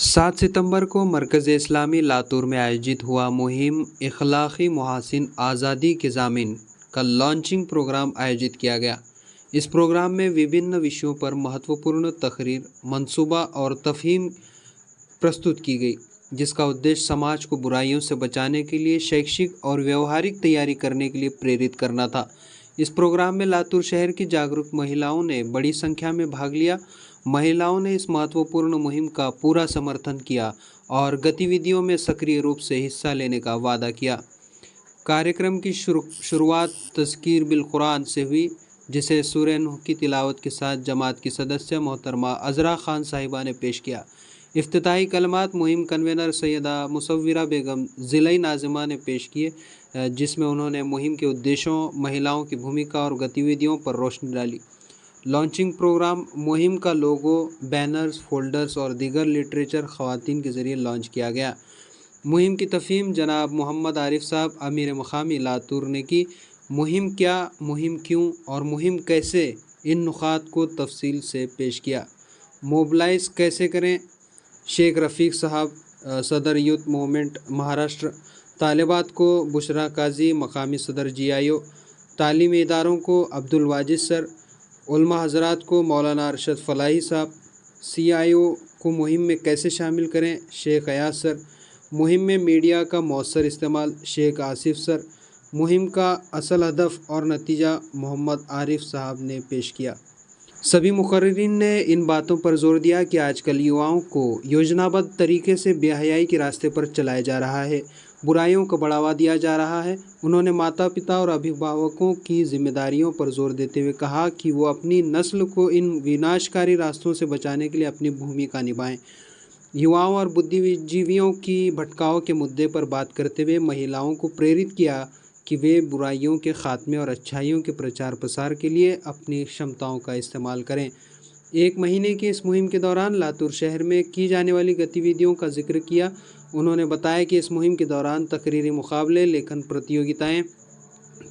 7 सितंबर को मरकज़ इस्लामी लातूर में आयोजित हुआ मुहिम इखलाक़ी मुहासिन आज़ादी के ज़ामिन का लॉन्चिंग प्रोग्राम आयोजित किया गया। इस प्रोग्राम में विभिन्न विषयों पर महत्वपूर्ण तकरीर, मंसूबा और तफ़हीम प्रस्तुत की गई, जिसका उद्देश्य समाज को बुराइयों से बचाने के लिए शैक्षिक और व्यवहारिक तैयारी करने के लिए प्रेरित करना था। इस प्रोग्राम में लातूर शहर की जागरूक महिलाओं ने बड़ी संख्या में भाग लिया। महिलाओं ने इस महत्वपूर्ण मुहिम का पूरा समर्थन किया और गतिविधियों में सक्रिय रूप से हिस्सा लेने का वादा किया। कार्यक्रम की शुरुआत तज़कीर बिल कुरान से हुई, जिसे सूरह नूह की तिलावत के साथ जमात की सदस्य मोहतरमा अज़रा खान साहिबा ने पेश किया। इफ्तिताही कलमात मुहिम कन्वेनर सैयदा मुसव्विरा बेगम ज़िला नाज़िमा ने पेश किए, जिसमें उन्होंने मुहिम के उद्देश्यों, महिलाओं की भूमिका और गतिविधियों पर रोशनी डाली। लॉन्चिंग प्रोग्राम मुहिम का लोगो, बैनर्स, फोल्डर्स और दीगर लिटरेचर ख़वातीन के ज़रिए लॉन्च किया गया। मुहिम की तफ़हीम जनाब मोहम्मद आरिफ साहब अमीर मकामी लातूर ने की। मुहिम क्या, मुहिम क्यों और मुहिम कैसे, इन नुकात को तफसील से पेश किया। मोबलाइज़ कैसे करें, शेख रफ़ीक साहब सदर यूथ मूवमेंट महाराष्ट्र। तालिबात को बुशरा काजी मकामी सदर GIO। तालीमी इदारों को अब्दुल वाजिद सर। उलमा हज़रात को मौलाना अरशद फ़लाही साहब। CIO को मुहिम में कैसे शामिल करें, शेख अयाज सर। मुहिम में मीडिया का मौसर इस्तेमाल, शेख आसिफ सर। मुहिम का असल हदफ और नतीजा मोहम्मद आरिफ साहब ने पेश किया। सभी मुकर्रिरीन ने इन बातों पर जोर दिया कि आजकल युवाओं को योजनाबद्ध तरीके से बेहयाई के रास्ते पर चलाया जा रहा है, बुराइयों को बढ़ावा दिया जा रहा है। उन्होंने माता पिता और अभिभावकों की जिम्मेदारियों पर जोर देते हुए कहा कि वो अपनी नस्ल को इन विनाशकारी रास्तों से बचाने के लिए अपनी भूमिका निभाएं। युवाओं और बुद्धिजीवियों की भटकाव के मुद्दे पर बात करते हुए महिलाओं को प्रेरित किया कि वे बुराइयों के ख़ात्मे और अच्छाइयों के प्रचार प्रसार के लिए अपनी क्षमताओं का इस्तेमाल करें। 1 महीने की इस मुहिम के दौरान लातूर शहर में की जाने वाली गतिविधियों का जिक्र किया। उन्होंने बताया कि इस मुहिम के दौरान तकरीरी मुकाबले, लेखन प्रतियोगिताएं,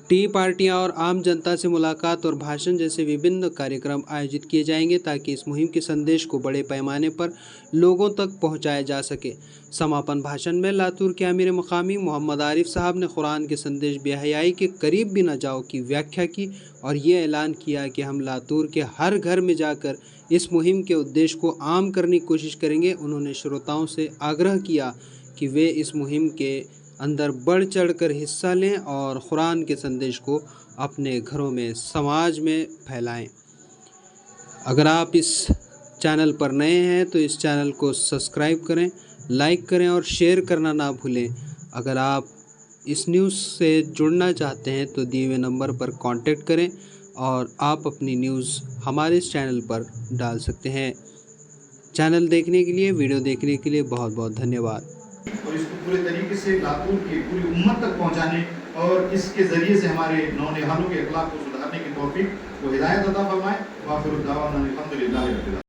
टी पार्टियां और आम जनता से मुलाकात और भाषण जैसे विभिन्न कार्यक्रम आयोजित किए जाएंगे, ताकि इस मुहिम के संदेश को बड़े पैमाने पर लोगों तक पहुंचाया जा सके। समापन भाषण में लातूर के अमीर मकामी मोहम्मद आरिफ साहब ने कुरान के संदेश बेहयाई के करीब भी न जाओ की व्याख्या की और ये ऐलान किया कि हम लातूर के हर घर में जाकर इस मुहिम के उद्देश्य को आम करने की कोशिश करेंगे। उन्होंने श्रोताओं से आग्रह किया कि वे इस मुहिम के अंदर बढ़ चढ़कर हिस्सा लें और कुरान के संदेश को अपने घरों में, समाज में फैलाएं। अगर आप इस चैनल पर नए हैं तो इस चैनल को सब्सक्राइब करें, लाइक करें और शेयर करना ना भूलें। अगर आप इस न्यूज़ से जुड़ना चाहते हैं तो दिए हुए नंबर पर कांटेक्ट करें और आप अपनी न्यूज़ हमारे इस चैनल पर डाल सकते हैं। चैनल देखने के लिए, वीडियो देखने के लिए बहुत बहुत धन्यवाद। और इसको पूरे तरीके से लातूर की पूरी उम्मत तक पहुंचाने और इसके ज़रिए से हमारे नौनिहालों के अखलाक को सुधारने की तौफीक वो हिदायत अता फरमाए। वाखिर दावाना अल्हम्दुलिल्लाह।